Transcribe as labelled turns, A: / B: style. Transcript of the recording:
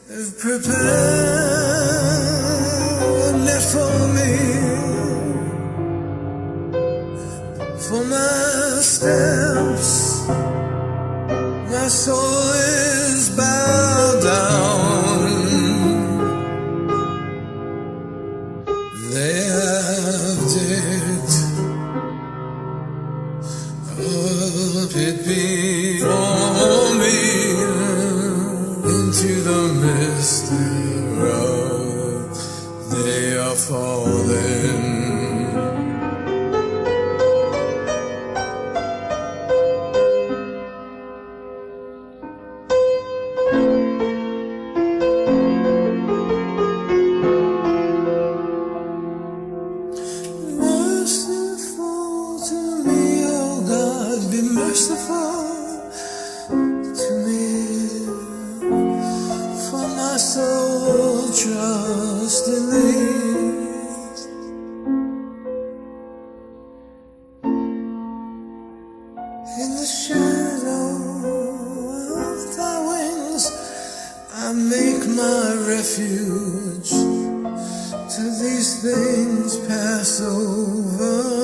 A: prepared for me, for my steps, my soul is bowed down. They have digged a pit before me into the misty road. They are falling. Merciful to me, for my soul trust in thee. In the shadow of thy wings I make my refuge till these things pass over.